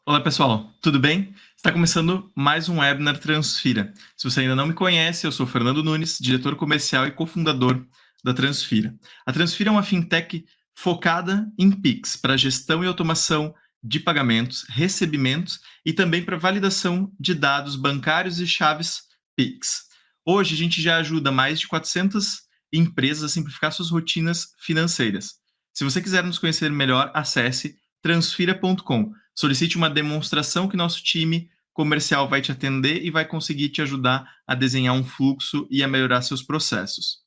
Olá pessoal, tudo bem? Está começando mais um webinar Transfira. Se você ainda não me conhece, eu sou Fernando Nunes, diretor comercial e cofundador da Transfira. A Transfira é uma fintech focada em Pix, para gestão e automação de pagamentos, recebimentos e também para validação de dados bancários e chaves Pix. Hoje a gente já ajuda mais de 400 empresas a simplificar suas rotinas financeiras. Se você quiser nos conhecer melhor, acesse transfira.com. Solicite uma demonstração que nosso time comercial vai te atender e vai conseguir te ajudar a desenhar um fluxo e a melhorar seus processos.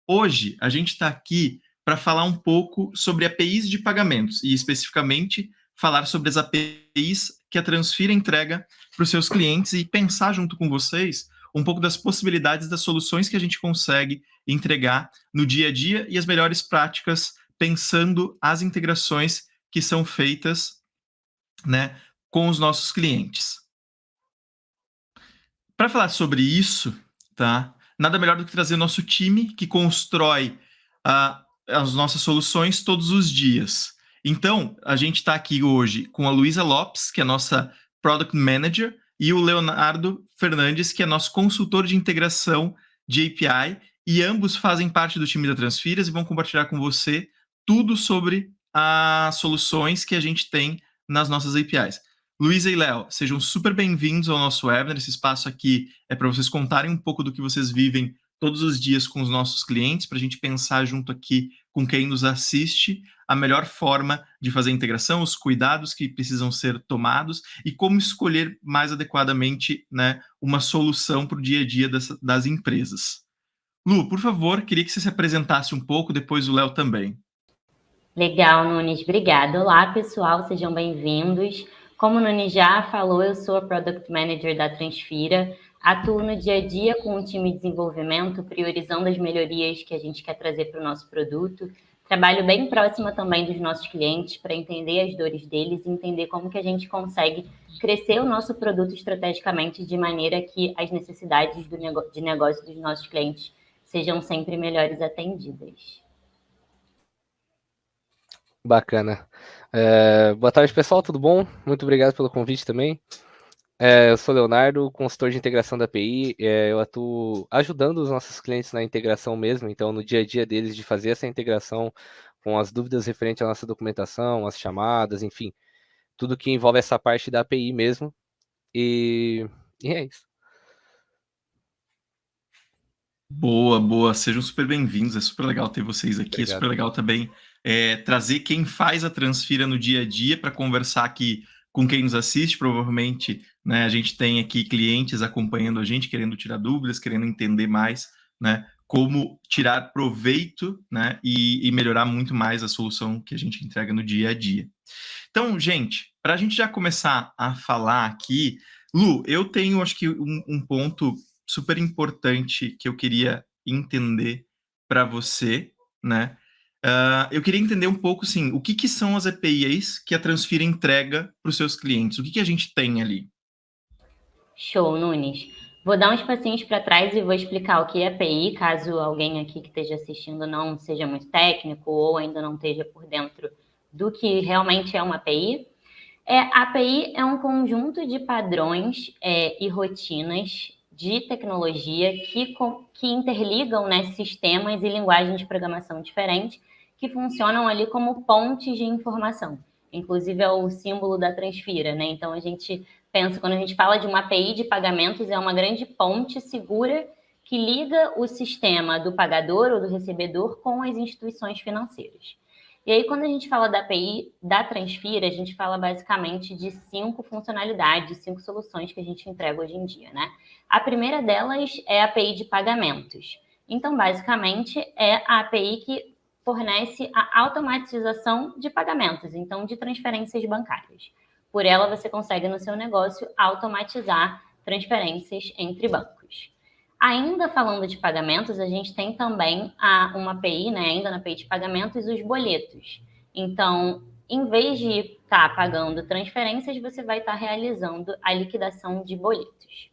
Hoje, a gente está aqui para falar um pouco sobre APIs de pagamentos e, especificamente, falar sobre as APIs que a Transfira entrega para os seus clientes e pensar junto com vocês um pouco das possibilidades das soluções que a gente consegue entregar no dia a dia e as melhores práticas pensando as integrações que são feitas, né, com os nossos clientes. Para falar sobre isso, tá? Nada melhor do que trazer nosso time que constrói as nossas soluções todos os dias. Então, a gente está aqui hoje com a Luísa Lopes, que é nossa Product Manager, e o Leonardo Fernandes, que é nosso consultor de integração de API, e ambos fazem parte do time da Transfiras e vão compartilhar com você tudo sobre as soluções que a gente tem nas nossas APIs. Luísa e Léo, sejam super bem-vindos ao nosso webinar. Esse espaço aqui é para vocês contarem um pouco do que vocês vivem todos os dias com os nossos clientes, para a gente pensar junto aqui com quem nos assiste a melhor forma de fazer a integração, os cuidados que precisam ser tomados e como escolher mais adequadamente, né, uma solução para o dia a dia das empresas. Lu, por favor, queria que você se apresentasse um pouco, depois o Léo também. Legal, Nunes, obrigada. Olá, pessoal, sejam bem-vindos. Como o Nunes já falou, eu sou a Product Manager da Transfira, atuo no dia a dia com o time de desenvolvimento, priorizando as melhorias que a gente quer trazer para o nosso produto. Trabalho bem próxima também dos nossos clientes para entender as dores deles e entender como que a gente consegue crescer o nosso produto estrategicamente de maneira que as necessidades de negócio dos nossos clientes sejam sempre melhores atendidas. Bacana. Boa tarde, pessoal, tudo bom? Muito obrigado pelo convite também. Eu sou Leonardo, consultor de integração da API. Eu atuo ajudando os nossos clientes na integração mesmo, então no dia a dia deles de fazer essa integração com as dúvidas referentes à nossa documentação, as chamadas, enfim, tudo que envolve essa parte da API mesmo. E é isso. Boa, boa. Sejam super bem-vindos. É super legal ter vocês aqui. Obrigado. É super legal também trazer quem faz a Transfira no dia a dia para conversar aqui com quem nos assiste. Provavelmente, né, a gente tem aqui clientes acompanhando a gente, querendo tirar dúvidas, querendo entender mais, né, como tirar proveito, né, e melhorar muito mais a solução que a gente entrega no dia a dia. Então, gente, para a gente já começar a falar aqui, Lu, eu tenho, acho que, um ponto super importante que eu queria entender para você, né? Eu queria entender um pouco, assim, o que são as APIs que a Transfira entrega para os seus clientes? O que a gente tem ali? Show, Nunes. Vou dar uns passinhos para trás e vou explicar o que é API, caso alguém aqui que esteja assistindo não seja muito técnico ou ainda não esteja por dentro do que realmente é uma API. A API é um conjunto de padrões e rotinas de tecnologia que interligam, né, sistemas e linguagens de programação diferentes que funcionam ali como pontes de informação. Inclusive é o símbolo da Transfira, né? Então a gente pensa, quando a gente fala de uma API de pagamentos, é uma grande ponte segura que liga o sistema do pagador ou do recebedor com as instituições financeiras. E aí, quando a gente fala da API da Transfira, a gente fala basicamente de 5 funcionalidades, 5 soluções que a gente entrega hoje em dia, né? A primeira delas é a API de pagamentos. Então, basicamente, é a API que fornece a automatização de pagamentos, então de transferências bancárias. Por ela, você consegue no seu negócio automatizar transferências entre bancos. Ainda falando de pagamentos, a gente tem também uma API, né, ainda na API de pagamentos, os boletos. Então, em vez de estar pagando transferências, você vai estar realizando a liquidação de boletos.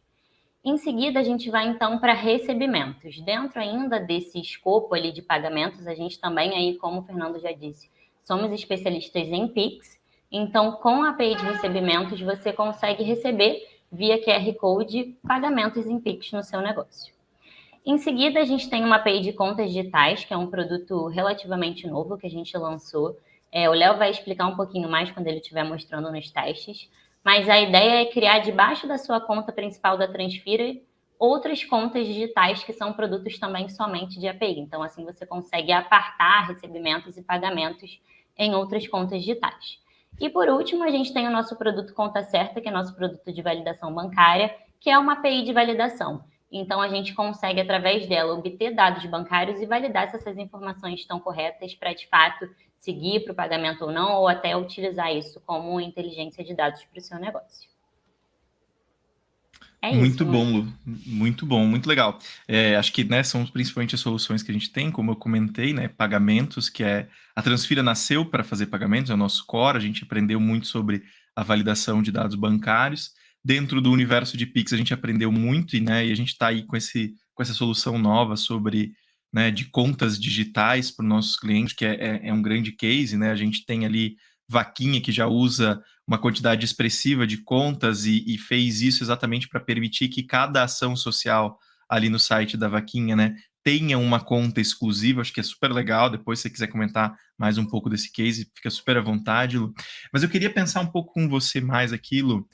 Em seguida, a gente vai então para recebimentos. Dentro ainda desse escopo ali de pagamentos, a gente também aí, como o Fernando já disse, somos especialistas em Pix. Então, com a API de recebimentos, você consegue receber via QR Code pagamentos em Pix no seu negócio. Em seguida, a gente tem uma API de contas digitais, que é um produto relativamente novo que a gente lançou. O Léo vai explicar um pouquinho mais quando ele estiver mostrando nos testes, mas a ideia é criar debaixo da sua conta principal da Transfira outras contas digitais que são produtos também somente de API. Então, assim, você consegue apartar recebimentos e pagamentos em outras contas digitais. E por último, a gente tem o nosso produto Conta Certa, que é nosso produto de validação bancária, que é uma API de validação. Então, a gente consegue, através dela, obter dados bancários e validar se essas informações estão corretas para, de fato, seguir para o pagamento ou não, ou até utilizar isso como inteligência de dados para o seu negócio. É Muito isso, bom, Lu. Muito bom, muito legal. Acho que, né, são principalmente as soluções que a gente tem, como eu comentei, né, pagamentos, que a Transfira nasceu para fazer pagamentos, é o nosso core, a gente aprendeu muito sobre a validação de dados bancários. Dentro do universo de Pix, a gente aprendeu muito, e a gente está aí com essa solução nova sobre, né, de contas digitais para os nossos clientes, que é um grande case, né? A gente tem ali Vaquinha, que já usa uma quantidade expressiva de contas e fez isso exatamente para permitir que cada ação social ali no site da Vaquinha, né, tenha uma conta exclusiva. Acho que é super legal. Depois, se você quiser comentar mais um pouco desse case, fica super à vontade, Lu. Mas eu queria pensar um pouco com você mais aquilo.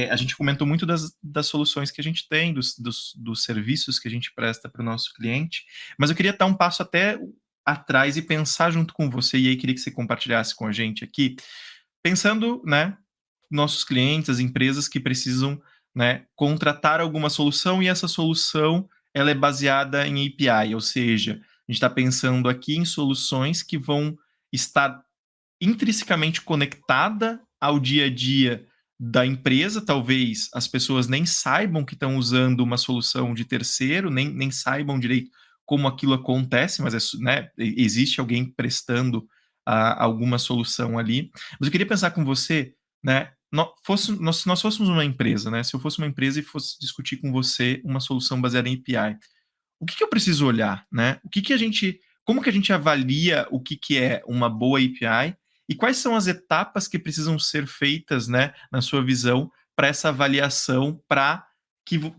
A gente comentou muito das soluções que a gente tem, dos serviços que a gente presta para o nosso cliente, mas eu queria dar um passo até atrás e pensar junto com você, e aí queria que você compartilhasse com a gente aqui, pensando, né, nossos clientes, as empresas que precisam, né, contratar alguma solução, e essa solução ela é baseada em API, ou seja, a gente está pensando aqui em soluções que vão estar intrinsecamente conectada ao dia a dia da empresa. Talvez as pessoas nem saibam que estão usando uma solução de terceiro, nem saibam direito como aquilo acontece, mas né, existe alguém prestando alguma solução ali. Mas eu queria pensar com você, né, se nós fôssemos uma empresa, né, se eu fosse uma empresa e fosse discutir com você uma solução baseada em API, o que eu preciso olhar, né? Como que a gente avalia o que é uma boa API e quais são as etapas que precisam ser feitas, né, na sua visão, para essa avaliação, para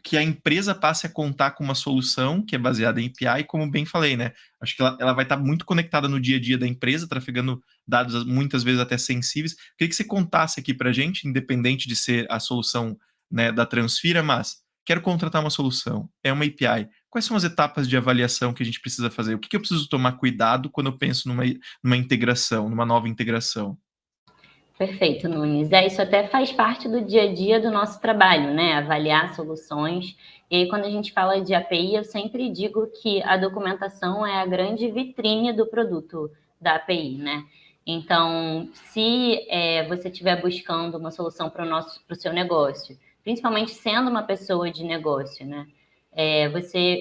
que a empresa passe a contar com uma solução que é baseada em API, como bem falei, né? Acho que ela vai estar muito conectada no dia a dia da empresa, trafegando dados muitas vezes até sensíveis. Queria que você contasse aqui para a gente, independente de ser a solução, né, da Transfira, mas quero contratar uma solução, é uma API. Quais são as etapas de avaliação que a gente precisa fazer? O que eu preciso tomar cuidado quando eu penso numa integração, numa nova integração? Perfeito, Nunes. Isso até faz parte do dia a dia do nosso trabalho, né? Avaliar soluções. E aí, quando a gente fala de API, eu sempre digo que a documentação é a grande vitrine do produto da API, né? Então, se você estiver buscando uma solução para o seu negócio, principalmente sendo uma pessoa de negócio, né?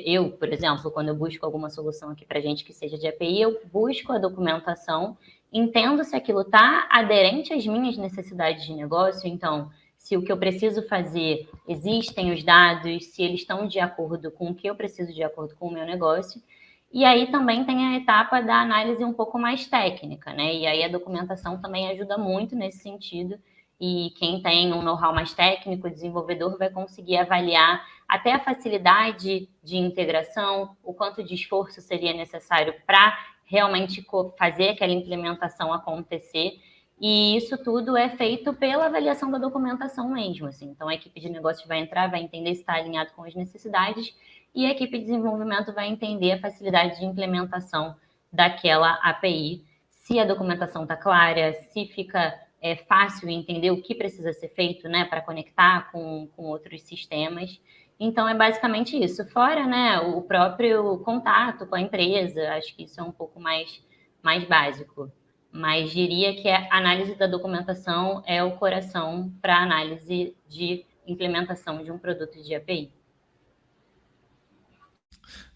Eu, por exemplo, quando eu busco alguma solução aqui para gente que seja de API, eu busco a documentação, entendo se aquilo está aderente às minhas necessidades de negócio. Então, se o que eu preciso fazer, existem os dados, se eles estão de acordo com o que eu preciso de acordo com o meu negócio. E aí também tem a etapa da análise um pouco mais técnica, né? E aí a documentação também ajuda muito nesse sentido. E quem tem um know-how mais técnico, desenvolvedor, vai conseguir avaliar até a facilidade de integração, o quanto de esforço seria necessário para realmente fazer aquela implementação acontecer. E isso tudo é feito pela avaliação da documentação mesmo, assim. Então, a equipe de negócios vai entrar, vai entender se está alinhado com as necessidades, e a equipe de desenvolvimento vai entender a facilidade de implementação daquela API, se a documentação está clara, se fica fácil entender o que precisa ser feito, né, para conectar com outros sistemas. Então, é basicamente isso. Fora, né, o próprio contato com a empresa, acho que isso é um pouco mais básico. Mas diria que a análise da documentação é o coração para a análise de implementação de um produto de API.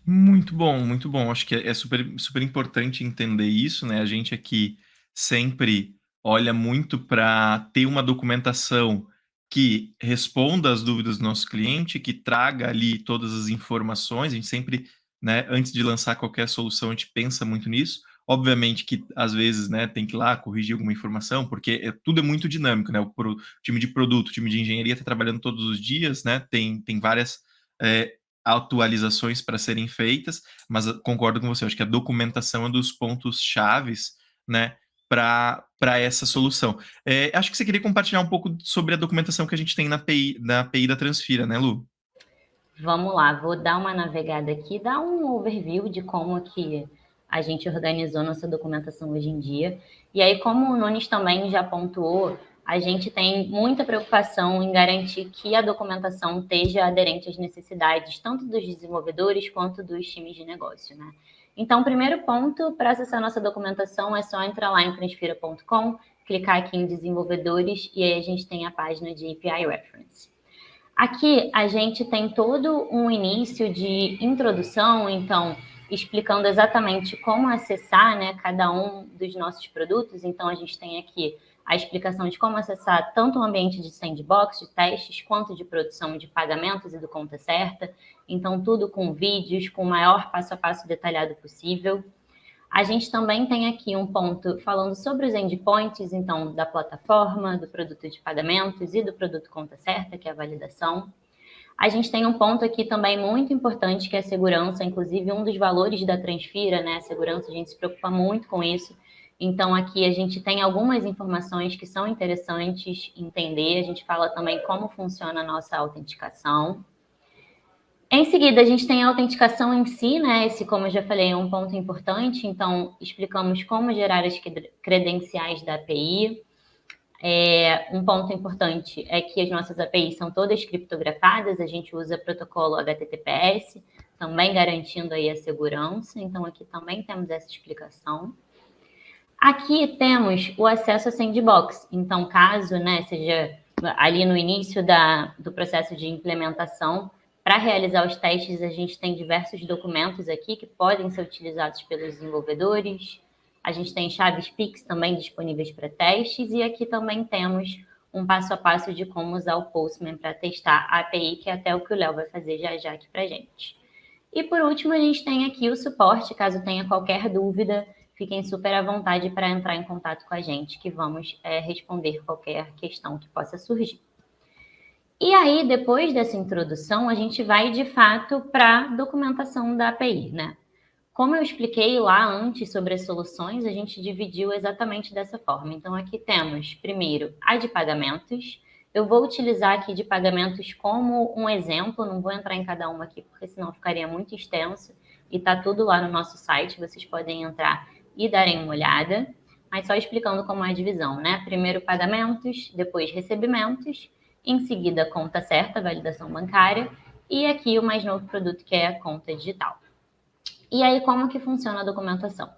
Muito bom, muito bom. Acho que é super, super importante entender isso, né? A gente aqui sempre olha muito para ter uma documentação que responda às dúvidas do nosso cliente, que traga ali todas as informações. A gente sempre, né, antes de lançar qualquer solução, a gente pensa muito nisso. Obviamente que, às vezes, né, tem que ir lá corrigir alguma informação, porque tudo é muito dinâmico, né? O time de produto, o time de engenharia está trabalhando todos os dias, né? Tem várias atualizações para serem feitas, mas concordo com você, acho que a documentação é um dos pontos chaves, né, para essa solução. Acho que você queria compartilhar um pouco sobre a documentação que a gente tem na API da Transfira, né, Lu? Vamos lá, vou dar uma navegada aqui, dar um overview de como que a gente organizou nossa documentação hoje em dia. E aí, como o Nunes também já pontuou, a gente tem muita preocupação em garantir que a documentação esteja aderente às necessidades tanto dos desenvolvedores quanto dos times de negócio, né? Então, o primeiro ponto para acessar nossa documentação é só entrar lá em transfira.com, clicar aqui em desenvolvedores e aí a gente tem a página de API Reference. Aqui a gente tem todo um início de introdução, então, explicando exatamente como acessar, né, cada um dos nossos produtos. Então, a gente tem aqui a explicação de como acessar tanto o ambiente de sandbox, de testes, quanto de produção de pagamentos e do conta certa. Então, tudo com vídeos, com o maior passo a passo detalhado possível. A gente também tem aqui um ponto falando sobre os endpoints, então, da plataforma, do produto de pagamentos e do produto conta certa, que é a validação. A gente tem um ponto aqui também muito importante, que é a segurança, inclusive um dos valores da Transfira, né? A segurança, a gente se preocupa muito com isso. Então, aqui a gente tem algumas informações que são interessantes entender. A gente fala também como funciona a nossa autenticação. Em seguida, a gente tem a autenticação em si, né? Esse, como eu já falei, é um ponto importante. Então, explicamos como gerar as credenciais da API. Um ponto importante é que as nossas APIs são todas criptografadas, a gente usa protocolo HTTPS, também garantindo aí a segurança. Então, aqui também temos essa explicação. Aqui temos o acesso a sandbox. Então, caso, né, seja ali no início do processo de implementação, para realizar os testes, a gente tem diversos documentos aqui que podem ser utilizados pelos desenvolvedores. A gente tem chaves Pix também disponíveis para testes. E aqui também temos um passo a passo de como usar o Postman para testar a API, que é até o que o Léo vai fazer já aqui para a gente. E por último, a gente tem aqui o suporte, caso tenha qualquer dúvida, fiquem super à vontade para entrar em contato com a gente, que vamos responder qualquer questão que possa surgir. E aí, depois dessa introdução, a gente vai, de fato, para a documentação da API, né? Como eu expliquei lá antes sobre as soluções, a gente dividiu exatamente dessa forma. Então, aqui temos, primeiro, a de pagamentos. Eu vou utilizar aqui de pagamentos como um exemplo, não vou entrar em cada uma aqui, porque senão ficaria muito extenso. E está tudo lá no nosso site, vocês podem entrar e darem uma olhada. Mas só explicando como é a divisão, né? Primeiro pagamentos, depois recebimentos, em seguida conta certa, validação bancária, e aqui o mais novo produto, que é a conta digital. E aí, como que funciona a documentação?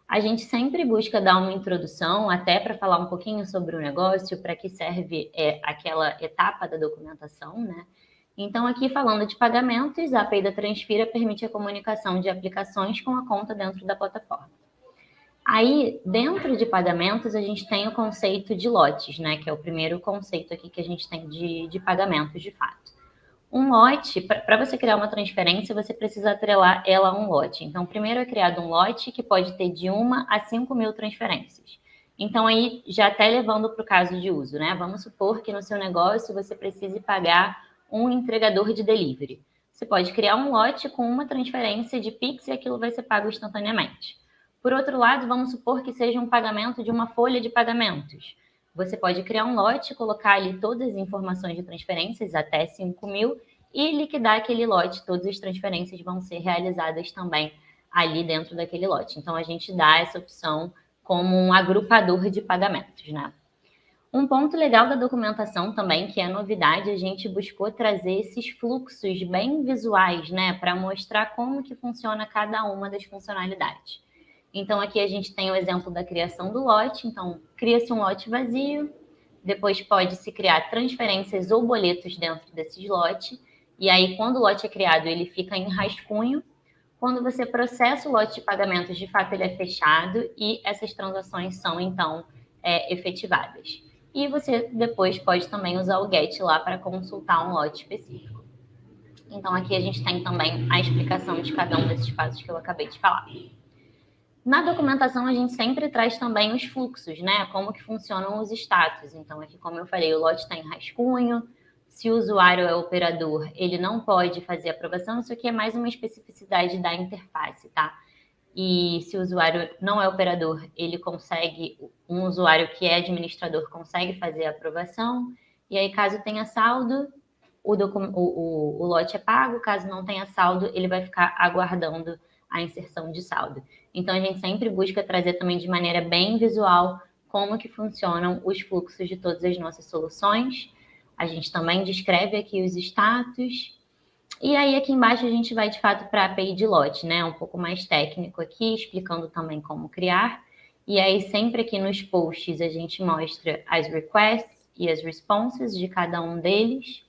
A gente sempre busca dar uma introdução, até para falar um pouquinho sobre o negócio, para que serve aquela etapa da documentação, né? Então, aqui falando de pagamentos, a API da Transfira permite a comunicação de aplicações com a conta dentro da plataforma. Aí, dentro de pagamentos, a gente tem o conceito de lotes, né? Que é o primeiro conceito aqui que a gente tem de pagamentos, de fato. Um lote, para você criar uma transferência, você precisa atrelar ela a um lote. Então, primeiro é criado um lote que pode ter de 1 a 5 mil transferências. Então, aí, já até levando para o caso de uso, né? Vamos supor que no seu negócio você precise pagar um entregador de delivery. Você pode criar um lote com uma transferência de Pix e aquilo vai ser pago instantaneamente. Por outro lado, vamos supor que seja um pagamento de uma folha de pagamentos. Você pode criar um lote, colocar ali todas as informações de transferências, até 5 mil, e liquidar aquele lote. Todas as transferências vão ser realizadas também ali dentro daquele lote. Então, a gente dá essa opção como um agrupador de pagamentos, né? Um ponto legal da documentação também, que é novidade, a gente buscou trazer esses fluxos bem visuais, né? Para mostrar como que funciona cada uma das funcionalidades. Então, aqui a gente tem o exemplo da criação do lote. Então, cria-se um lote vazio, depois pode-se criar transferências ou boletos dentro desses lotes. E aí, quando o lote é criado, ele fica em rascunho. Quando você processa o lote de pagamentos, de fato, ele é fechado e essas transações são, então, efetivadas. E você depois pode também usar o GET lá para consultar um lote específico. Então, aqui a gente tem também a explicação de cada um desses passos que eu acabei de falar. Na documentação, a gente sempre traz também os fluxos, né? Como que funcionam os status. Então, aqui, como eu falei, o lote está em rascunho. Se o usuário é operador, ele não pode fazer aprovação. Isso aqui é mais uma especificidade da interface, tá? E se o usuário não é operador, ele consegue, um usuário que é administrador consegue fazer a aprovação. E aí, caso tenha saldo, o lote é pago. Caso não tenha saldo, ele vai ficar aguardando a inserção de saldo. Então, a gente sempre busca trazer também de maneira bem visual como que funcionam os fluxos de todas as nossas soluções. A gente também descreve aqui os status. E aí, aqui embaixo, a gente vai, de fato, para a API de lote, né? Um pouco mais técnico aqui, explicando também como criar. E aí, sempre aqui nos posts, a gente mostra as requests e as responses de cada um deles.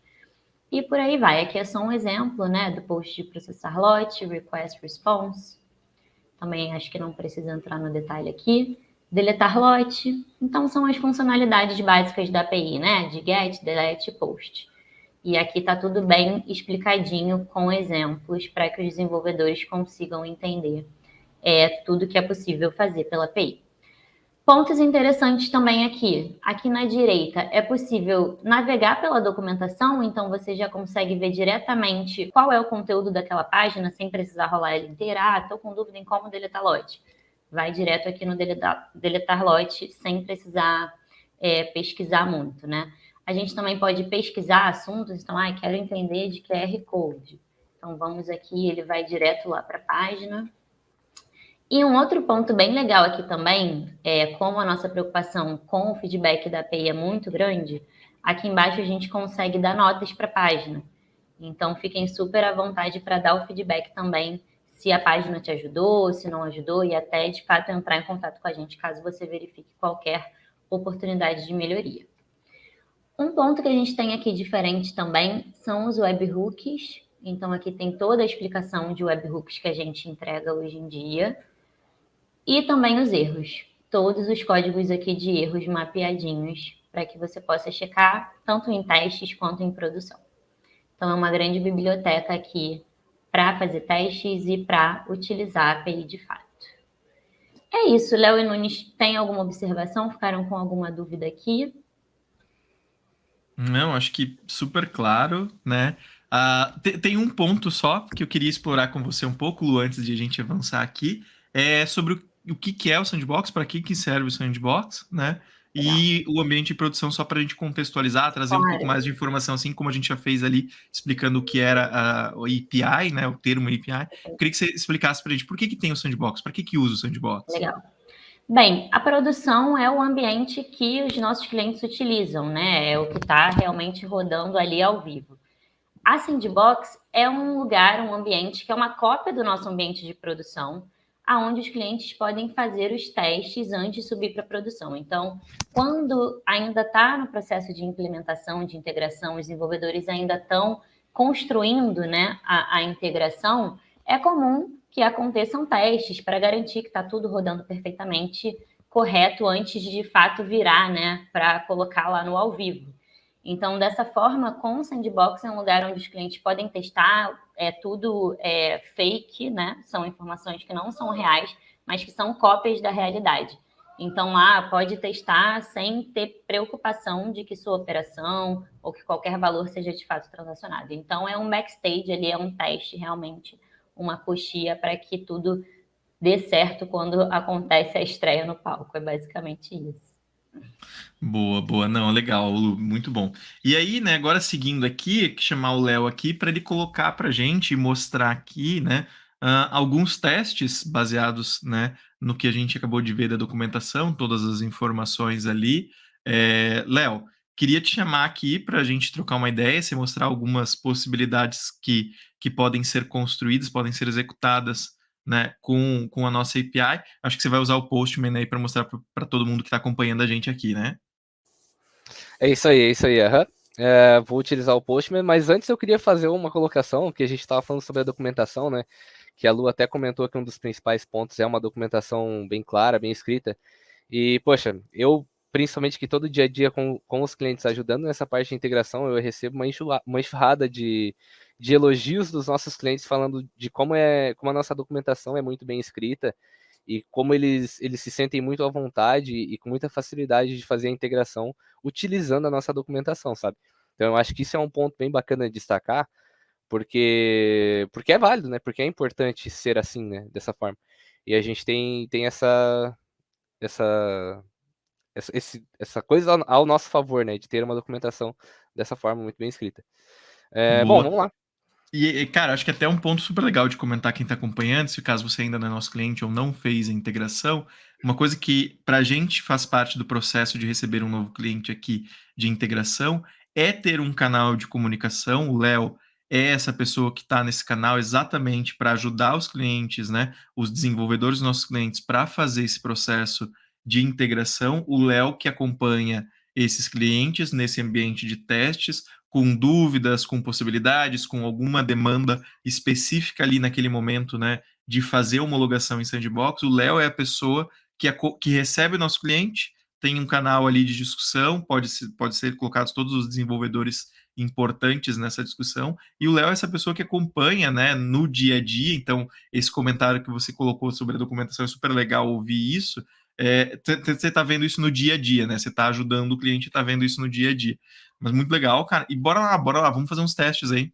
E por aí vai. Aqui é só um exemplo, né, do post de processar lote, request response. Também acho que não precisa entrar no detalhe aqui. Deletar lote. Então, são as funcionalidades básicas da API, né, de get, delete e post. E aqui está tudo bem explicadinho com exemplos para que os desenvolvedores consigam entender tudo que é possível fazer pela API. Pontos interessantes também aqui. Aqui na direita é possível navegar pela documentação, então você já consegue ver diretamente qual é o conteúdo daquela página, sem precisar rolar ela inteira. Ah, estou com dúvida em como deletar lote. Vai direto aqui no deletar lote, sem precisar pesquisar muito, né? A gente também pode pesquisar assuntos, então, quero entender de QR Code. Então, vamos aqui, ele vai direto lá para a página. E um outro ponto bem legal aqui também, como a nossa preocupação com o feedback da API é muito grande, aqui embaixo a gente consegue dar notas para a página. Então, fiquem super à vontade para dar o feedback também, se a página te ajudou, se não ajudou, e até, de fato, entrar em contato com a gente, caso você verifique qualquer oportunidade de melhoria. Um ponto que a gente tem aqui diferente também são os webhooks. Então, aqui tem toda a explicação de webhooks que a gente entrega hoje em dia. E também os erros. Todos os códigos aqui de erros mapeadinhos para que você possa checar tanto em testes quanto em produção. Então, é uma grande biblioteca aqui para fazer testes e para utilizar a API de fato. É isso, Léo e Nunes, tem alguma observação? Ficaram com alguma dúvida aqui? Não, acho que super claro, né? Tem um ponto só que eu queria explorar com você um pouco, Lu, antes de a gente avançar aqui, sobre o que é o sandbox, para que serve o sandbox, né? E o ambiente de produção, só para a gente contextualizar, trazer um pouco mais de informação, assim como a gente já fez ali, explicando o que era o API, né? O termo API. Eu queria que você explicasse para a gente por que tem o sandbox, para que usa o sandbox? Legal. Bem, a produção é o ambiente que os nossos clientes utilizam, né? É o que está realmente rodando ali ao vivo. A Sandbox é um lugar, um ambiente que é uma cópia do nosso ambiente de produção, aonde os clientes podem fazer os testes antes de subir para a produção. Então, quando ainda está no processo de implementação, de integração, os desenvolvedores ainda estão construindo, né, a integração, é comum que aconteçam testes para garantir que está tudo rodando perfeitamente correto antes de fato virar, né, para colocar lá no ao vivo. Então, dessa forma, com o Sandbox é um lugar onde os clientes podem testar, tudo fake, né? São informações que não são reais, mas que são cópias da realidade. Então, lá pode testar sem ter preocupação de que sua operação ou que qualquer valor seja de fato transacionado. Então, é um backstage ali, é um teste realmente, uma coxia para que tudo dê certo quando acontece a estreia no palco. É basicamente isso. Boa, boa. Não, legal, Lu, muito bom. E aí, né, agora seguindo aqui, chamar o Léo aqui para ele colocar para a gente e mostrar aqui, né, alguns testes baseados, né, no que a gente acabou de ver da documentação, todas as informações ali. Léo, queria te chamar aqui para a gente trocar uma ideia, você mostrar algumas possibilidades que podem ser construídas, podem ser executadas, né, com a nossa API. Acho que você vai usar o Postman aí para mostrar para todo mundo que está acompanhando a gente aqui, né? É isso aí, aham. Vou utilizar o Postman, mas antes eu queria fazer uma colocação, que a gente estava falando sobre a documentação, né? Que a Lu até comentou que um dos principais pontos é uma documentação bem clara, bem escrita. E, poxa, eu, principalmente que todo dia a dia com os clientes ajudando nessa parte de integração, eu recebo uma enxurrada de elogios dos nossos clientes falando de como a nossa documentação é muito bem escrita e como eles se sentem muito à vontade e com muita facilidade de fazer a integração utilizando a nossa documentação, sabe? Então eu acho que isso é um ponto bem bacana de destacar, porque é válido, né? Porque é importante ser assim, né? Dessa forma. E a gente tem essa essa coisa ao nosso favor, né? De ter uma documentação dessa forma muito bem escrita. Bom, Boa. vamos lá. E, cara, acho que até um ponto super legal de comentar quem está acompanhando, se caso você ainda não é nosso cliente ou não fez a integração, uma coisa que para a gente faz parte do processo de receber um novo cliente aqui de integração é ter um canal de comunicação. O Léo é essa pessoa que está nesse canal exatamente para ajudar os clientes, né, os desenvolvedores dos nossos clientes para fazer esse processo de integração. O Léo que acompanha esses clientes nesse ambiente de testes, com dúvidas, com possibilidades, com alguma demanda específica ali naquele momento, né, de fazer homologação em sandbox. O Léo é a pessoa que recebe o nosso cliente, tem um canal ali de discussão, pode ser colocados todos os desenvolvedores importantes nessa discussão, e o Léo é essa pessoa que acompanha, né, no dia a dia. Então, esse comentário que você colocou sobre a documentação é super legal ouvir isso. Você está vendo isso no dia a dia, né? Você está ajudando o cliente, está vendo isso no dia a dia. Mas muito legal, cara. E bora lá, vamos fazer uns testes aí.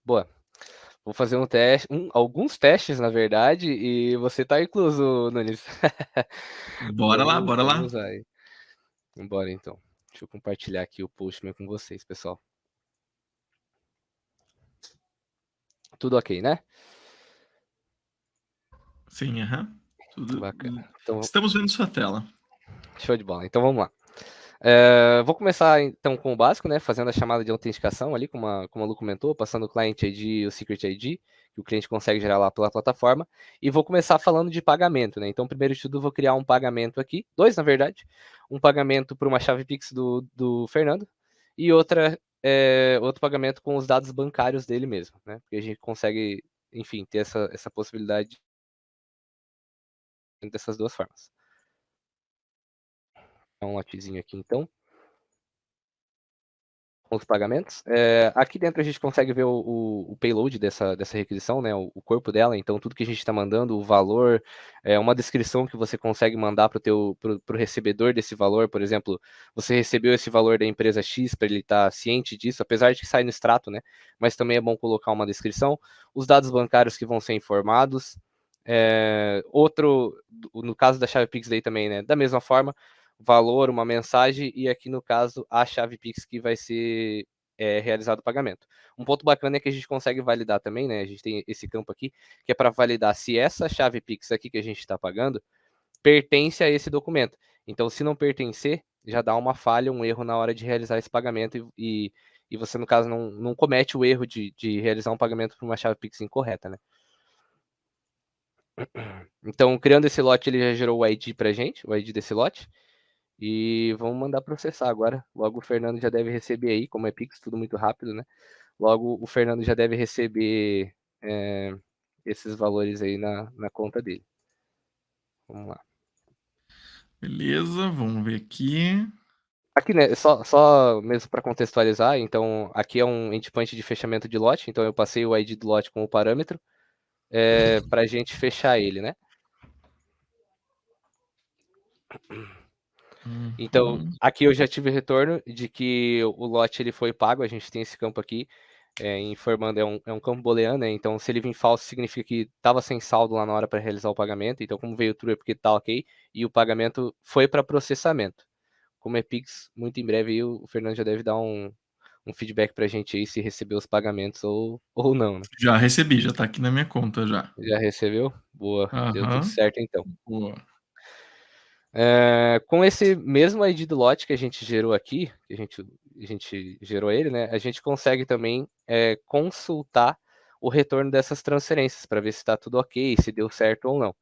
Boa. Vou fazer alguns testes, na verdade, e você tá incluso, Nunes. Bora lá, bora lá. Vamos aí. Bora então. Deixa eu compartilhar aqui o post com vocês, pessoal. Tudo ok, né? Sim, tudo bacana. Então, estamos vendo sua tela. Show de bola. Então vamos lá. Vou começar então com o básico, né? Fazendo a chamada de autenticação ali, como a Lu comentou, passando o Client ID e o Secret ID, que o cliente consegue gerar lá pela plataforma. E vou começar falando de pagamento, né? Então, primeiro de tudo, vou criar um pagamento aqui, dois na verdade. Um pagamento por uma chave Pix do Fernando e outro pagamento com os dados bancários dele mesmo, né? Porque a gente consegue, enfim, ter essa possibilidade dessas duas formas. Um lotezinho aqui então. Com os pagamentos. Aqui dentro a gente consegue ver o payload dessa requisição, né, o corpo dela, então tudo que a gente está mandando, o valor, uma descrição que você consegue mandar para o recebedor desse valor, por exemplo, você recebeu esse valor da empresa X para ele estar ciente disso, apesar de que sai no extrato, né, mas também é bom colocar uma descrição, os dados bancários que vão ser informados, no caso da chave Pix daí também, né, da mesma forma, valor, uma mensagem e aqui no caso a chave Pix que vai ser realizado o pagamento. Um ponto bacana é que a gente consegue validar também, né? A gente tem esse campo aqui que é para validar se essa chave Pix aqui que a gente está pagando pertence a esse documento. Então, se não pertencer, já dá uma falha, um erro na hora de realizar esse pagamento e você, no caso, não comete o erro de realizar um pagamento por uma chave Pix incorreta, né? Então, criando esse lote, ele já gerou o ID para a gente, o ID desse lote. E vamos mandar processar agora. Logo o Fernando já deve receber aí, como é Pix, tudo muito rápido, né? Logo o Fernando já deve receber esses valores aí na conta dele. Vamos lá. Beleza, vamos ver aqui. Aqui, né, só mesmo para contextualizar, então aqui é um endpoint de fechamento de lote, então eu passei o ID do lote como parâmetro para a gente fechar ele, né? Então, aqui eu já tive retorno de que o lote ele foi pago, a gente tem esse campo aqui, informando, é um campo booleano, né? Então se ele vir falso significa que estava sem saldo lá na hora para realizar o pagamento, então como veio true é porque tá ok, e o pagamento foi para processamento. Como é Pix, muito em breve aí o Fernando já deve dar um feedback para a gente aí se recebeu os pagamentos ou não, né? Já recebi, já tá aqui na minha conta já. Já recebeu? Boa, deu tudo Aham. certo então. Boa. Com esse mesmo ID do lote que a gente gerou aqui, que a gente gerou ele, né? A gente consegue também consultar o retorno dessas transferências para ver se está tudo ok, se deu certo ou não.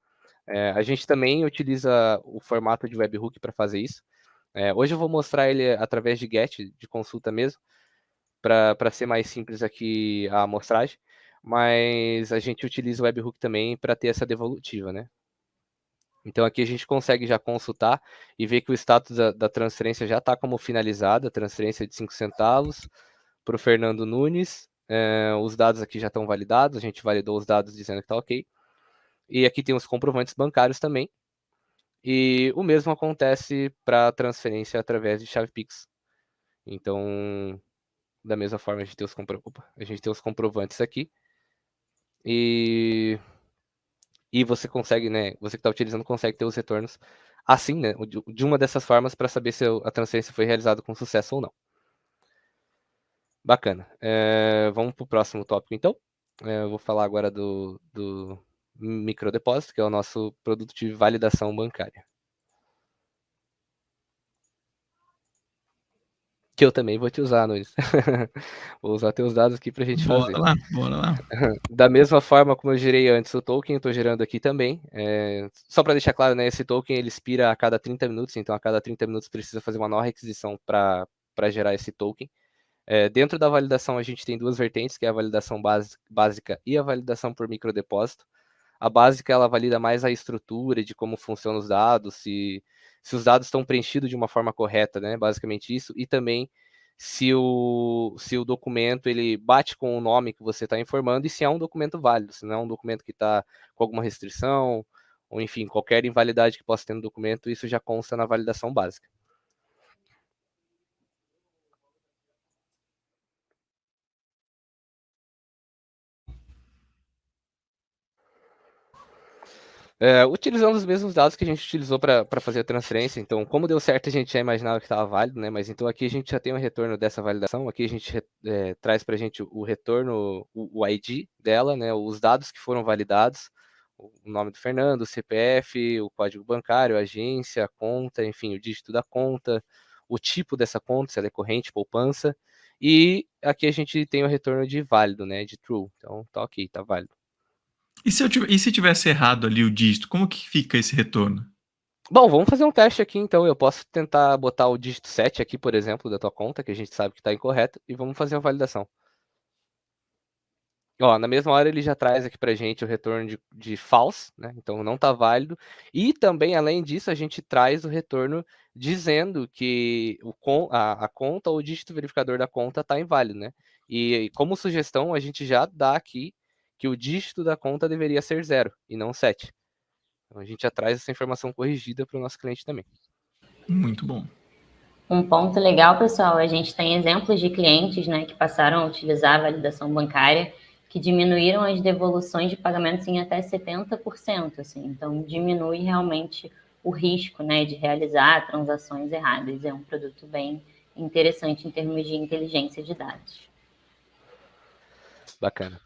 A gente também utiliza o formato de webhook para fazer isso. Hoje eu vou mostrar ele através de GET, de consulta mesmo, para ser mais simples aqui a amostragem, mas a gente utiliza o webhook também para ter essa devolutiva, né? Então aqui a gente consegue já consultar e ver que o status da transferência já está como finalizada, transferência de 5 centavos para o Fernando Nunes. Os dados aqui já estão validados, a gente validou os dados dizendo que está ok. E aqui tem os comprovantes bancários também. E o mesmo acontece para transferência através de chave Pix. Então, da mesma forma, a gente tem os comprovantes aqui. E você consegue, né? Você que está utilizando consegue ter os retornos assim, né? De uma dessas formas para saber se a transferência foi realizada com sucesso ou não. Bacana. Vamos para o próximo tópico, então. Eu vou falar agora do microdepósito, que é o nosso produto de validação bancária. Que eu também vou te usar, Nunes. Vou usar teus dados aqui para a gente fazer. Bora lá. Da mesma forma como eu gerei antes o token, eu estou gerando aqui também. Só para deixar claro, né, esse token ele expira a cada 30 minutos, então a cada 30 minutos precisa fazer uma nova requisição para gerar esse token. Dentro da validação, a gente tem duas vertentes, que é a validação básica e a validação por microdepósito. A básica, ela valida mais a estrutura de como funcionam os dados, se os dados estão preenchidos de uma forma correta, né? Basicamente isso. E também se o documento ele bate com o nome que você está informando e se é um documento válido, se não é um documento que está com alguma restrição, ou enfim, qualquer invalidade que possa ter no documento, isso já consta na validação básica. Utilizando os mesmos dados que a gente utilizou para fazer a transferência. Então, como deu certo, a gente já imaginava que estava válido, né? Mas então aqui a gente já tem o retorno dessa validação. Aqui a gente traz para a gente o retorno, o ID dela, né? Os dados que foram validados, o nome do Fernando, o CPF, o código bancário, a agência, a conta, enfim, o dígito da conta, o tipo dessa conta, se ela é corrente, poupança. E aqui a gente tem o retorno de válido, né? De true. Então, tá ok, tá válido. E se tivesse errado ali o dígito, como que fica esse retorno? Bom, vamos fazer um teste aqui, então. Eu posso tentar botar o dígito 7 aqui, por exemplo, da tua conta, que a gente sabe que está incorreto, e vamos fazer a validação. Ó, na mesma hora ele já traz aqui pra gente o retorno de false, né? Então não está válido. E também, além disso, a gente traz o retorno dizendo que a conta ou o dígito verificador da conta está inválido, né? E como sugestão, a gente já dá aqui que o dígito da conta deveria ser 0 e não 7. Então a gente já traz essa informação corrigida para o nosso cliente também. Muito bom. Um ponto legal, pessoal, a gente tem exemplos de clientes, né, que passaram a utilizar a validação bancária, que diminuíram as devoluções de pagamentos em até 70%, assim. Então, diminui realmente o risco, né, de realizar transações erradas. É um produto bem interessante em termos de inteligência de dados. Bacana.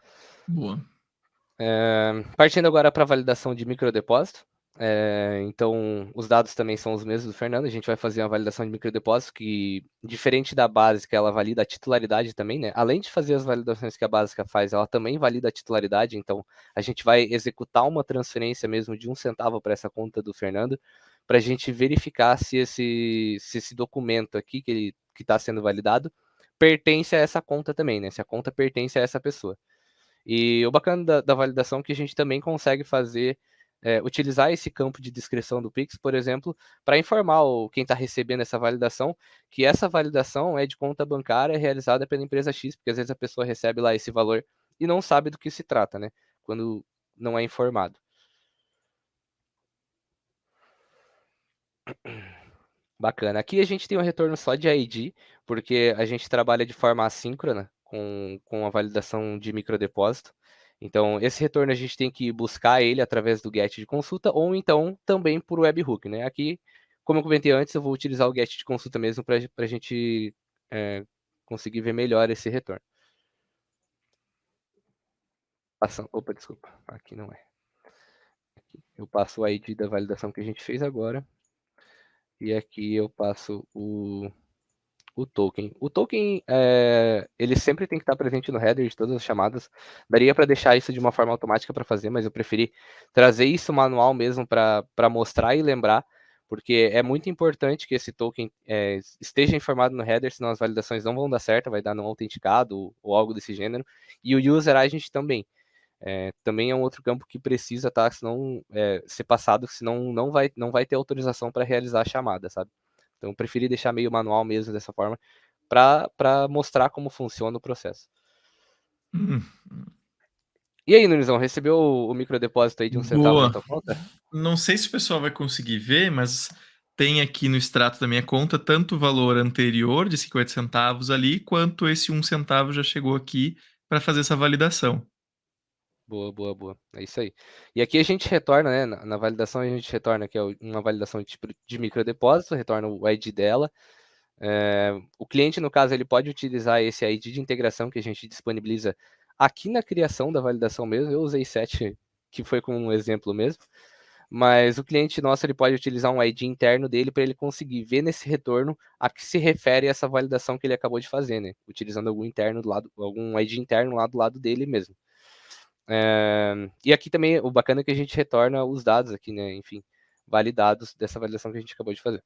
Boa. Partindo agora para a validação de microdepósito. Então, os dados também são os mesmos do Fernando. A gente vai fazer uma validação de microdepósito que, diferente da básica, ela valida a titularidade também, né? Além de fazer as validações que a básica faz, ela também valida a titularidade. Então, a gente vai executar uma transferência mesmo de 1 centavo para essa conta do Fernando, para a gente verificar se esse documento aqui que está sendo validado pertence a essa conta também, né? Se a conta pertence a essa pessoa. E o bacana da validação é que a gente também consegue fazer, utilizar esse campo de descrição do Pix, por exemplo, para informar quem está recebendo essa validação, que essa validação é de conta bancária realizada pela empresa X, porque às vezes a pessoa recebe lá esse valor e não sabe do que se trata, né? Quando não é informado. Bacana. Aqui a gente tem um retorno só de ID, porque a gente trabalha de forma assíncrona com a validação de microdepósito. Então, esse retorno a gente tem que buscar ele através do GET de consulta ou então também por webhook, né? Aqui, como eu comentei antes, eu vou utilizar o GET de consulta mesmo para a gente conseguir ver melhor esse retorno. Opa, desculpa, aqui não é. Aqui eu passo o ID da validação que a gente fez agora e aqui eu passo o token. O token, ele sempre tem que estar presente no header de todas as chamadas. Daria para deixar isso de uma forma automática para fazer, mas eu preferi trazer isso manual mesmo para mostrar e lembrar, porque é muito importante que esse token esteja informado no header, senão as validações não vão dar certo, vai dar não autenticado ou algo desse gênero. E o user agent também. Também é um outro campo que precisa estar, senão, ser passado, senão não vai ter autorização para realizar a chamada, sabe? Então, eu preferi deixar meio manual mesmo dessa forma, para mostrar como funciona o processo. E aí, Nunizão, recebeu o microdepósito aí de 1 centavo na Boa. tua conta? Não sei se o pessoal vai conseguir ver, mas tem aqui no extrato da minha conta tanto o valor anterior de 50 centavos ali, quanto esse 1 centavo já chegou aqui para fazer essa validação. Boa, boa, boa. É isso aí. E aqui a gente retorna, né? Na validação a gente retorna aqui uma validação de microdepósito, retorna o ID dela. O cliente, no caso, ele pode utilizar esse ID de integração que a gente disponibiliza aqui na criação da validação mesmo. Eu usei 7, que foi com um exemplo mesmo. Mas o cliente nosso ele pode utilizar um ID interno dele para ele conseguir ver nesse retorno a que se refere essa validação que ele acabou de fazer, né? Utilizando algum ID interno lá do lado dele mesmo. E aqui também o bacana é que a gente retorna os dados aqui, né? Enfim, validados dessa validação que a gente acabou de fazer.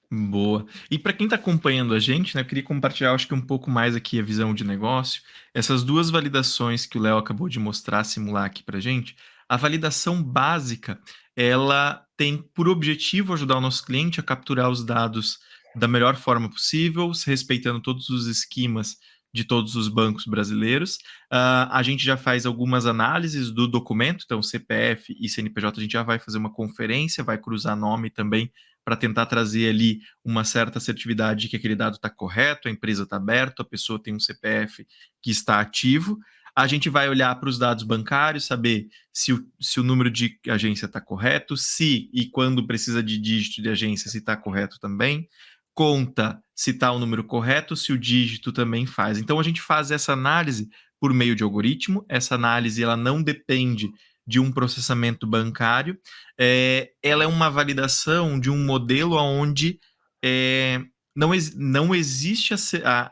Boa. E para quem está acompanhando a gente, né, eu queria compartilhar, acho que um pouco mais aqui a visão de negócio. Essas duas validações que o Léo acabou de mostrar, simular aqui para a gente, a validação básica, ela tem por objetivo ajudar o nosso cliente a capturar os dados da melhor forma possível, respeitando todos os esquemas de todos os bancos brasileiros. A gente já faz algumas análises do documento, então CPF e CNPJ, a gente já vai fazer uma conferência, vai cruzar nome também para tentar trazer ali uma certa assertividade de que aquele dado está correto, a empresa está aberta, a pessoa tem um CPF que está ativo. A gente vai olhar para os dados bancários, saber se o número de agência está correto, se e quando precisa de dígito de agência, se está correto também. Conta se está o número correto, se o dígito também faz. Então a gente faz essa análise por meio de algoritmo. Essa análise ela não depende de um processamento bancário. Ela é uma validação de um modelo onde não existe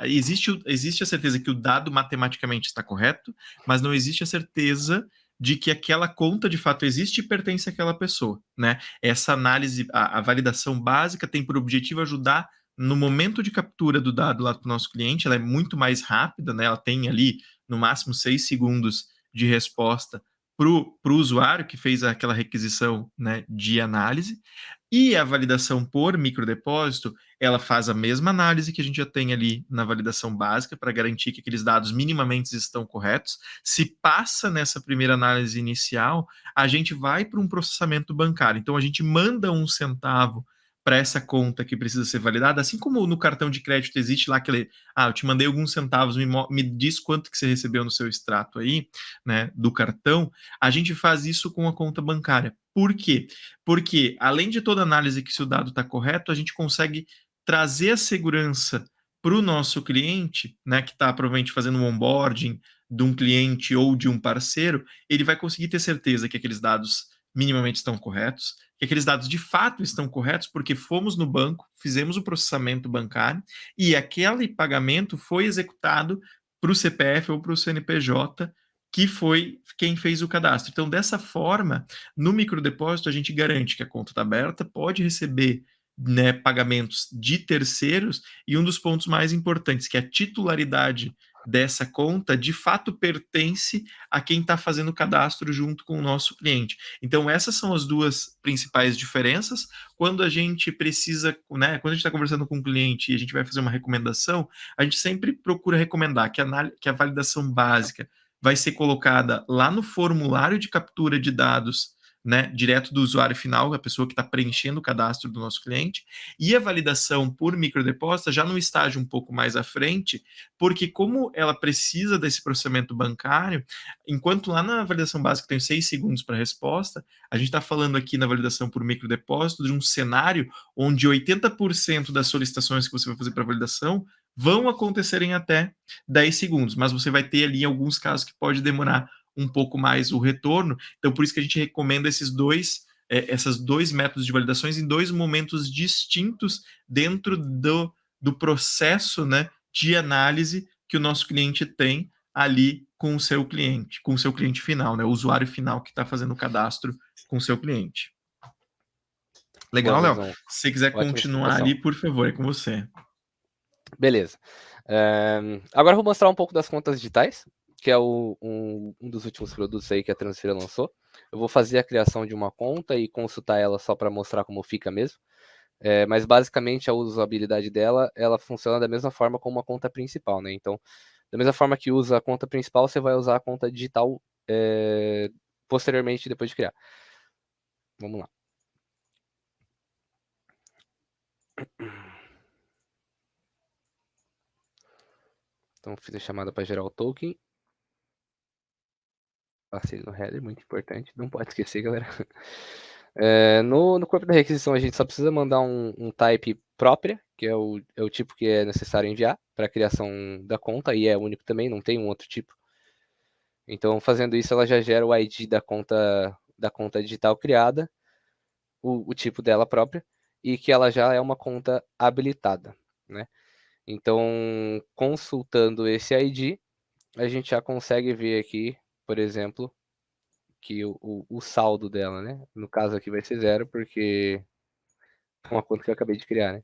existe a certeza que o dado matematicamente está correto, mas não existe a certeza de que aquela conta de fato existe e pertence àquela pessoa, né? Essa análise, a validação básica tem por objetivo ajudar no momento de captura do dado lá para o nosso cliente. Ela é muito mais rápida, né? Ela tem ali no máximo 6 segundos de resposta para o usuário que fez aquela requisição, né, de análise. E a validação por microdepósito, ela faz a mesma análise que a gente já tem ali na validação básica para garantir que aqueles dados minimamente estão corretos. Se passa nessa primeira análise inicial, a gente vai para um processamento bancário. Então a gente manda 1 centavo para essa conta que precisa ser validada, assim como no cartão de crédito existe lá aquele, eu te mandei alguns centavos, me diz quanto que você recebeu no seu extrato aí, né, do cartão. A gente faz isso com a conta bancária. Por quê? Porque, além de toda análise que se o dado está correto, a gente consegue trazer a segurança para o nosso cliente, né, que está provavelmente fazendo um onboarding de um cliente ou de um parceiro. Ele vai conseguir ter certeza que aqueles dados minimamente estão corretos, que aqueles dados de fato estão corretos, porque fomos no banco, fizemos o processamento bancário e aquele pagamento foi executado para o CPF ou para o CNPJ, que foi quem fez o cadastro. Então, dessa forma, no microdepósito, a gente garante que a conta está aberta, pode receber, né, pagamentos de terceiros, e um dos pontos mais importantes, que a titularidade dessa conta de fato pertence a quem está fazendo o cadastro junto com o nosso cliente. Então, essas são as duas principais diferenças. Quando a gente precisa, né, quando a gente está conversando com o cliente e a gente vai fazer uma recomendação, a gente sempre procura recomendar que a validação básica vai ser colocada lá no formulário de captura de dados, né, direto do usuário final, a pessoa que está preenchendo o cadastro do nosso cliente, e a validação por microdepósito já num estágio um pouco mais à frente, porque como ela precisa desse processamento bancário, enquanto lá na validação básica tem 6 segundos para resposta, a gente está falando aqui na validação por microdepósito de um cenário onde 80% das solicitações que você vai fazer para validação vão acontecer em até 10 segundos, mas você vai ter ali alguns casos que pode demorar um pouco mais o retorno. Então, por isso que a gente recomenda esses dois métodos de validações em dois momentos distintos dentro do processo, né, de análise que o nosso cliente tem ali com o seu cliente final, né, o usuário final que está fazendo o cadastro com o seu cliente. Legal, Léo? Se você quiser Ótima continuar explicação. ali, por favor, é com você. Beleza. Agora eu vou mostrar um pouco das contas digitais, que é um dos últimos produtos aí que a Transfira lançou. Eu vou fazer a criação de uma conta e consultar ela só para mostrar como fica mesmo. Mas basicamente a usabilidade dela, ela funciona da mesma forma como uma conta principal, né? Então, Da mesma forma que usa a conta principal, você vai usar a conta digital posteriormente, depois de criar. Vamos lá. Então, fiz a chamada para gerar o token. Passei no header, muito importante. Não pode esquecer, galera. No corpo da requisição, a gente só precisa mandar um type própria, que é o tipo que é necessário enviar para a criação da conta, e é único também, não tem um outro tipo. Então, fazendo isso, ela já gera o ID da conta digital criada, o tipo dela própria, e que ela já é uma conta habilitada, né? Então, consultando esse ID, a gente já consegue ver aqui, por exemplo, que o saldo dela, né? No caso aqui vai ser 0, porque é uma conta que eu acabei de criar, né?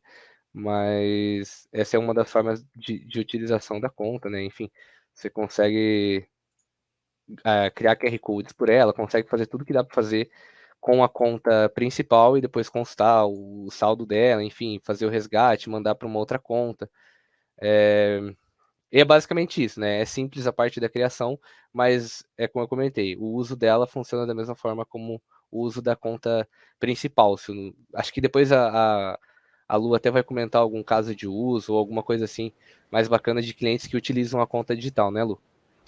Mas essa é uma das formas de utilização da conta, né? Enfim, você consegue criar QR Codes por ela, consegue fazer tudo que dá para fazer com a conta principal e depois consultar o saldo dela, enfim, fazer o resgate, mandar para uma outra conta. E é basicamente isso, né? É simples a parte da criação, mas é como eu comentei, o uso dela funciona da mesma forma como o uso da conta principal. Acho que depois a Lu até vai comentar algum caso de uso ou alguma coisa assim mais bacana de clientes que utilizam a conta digital, né, Lu?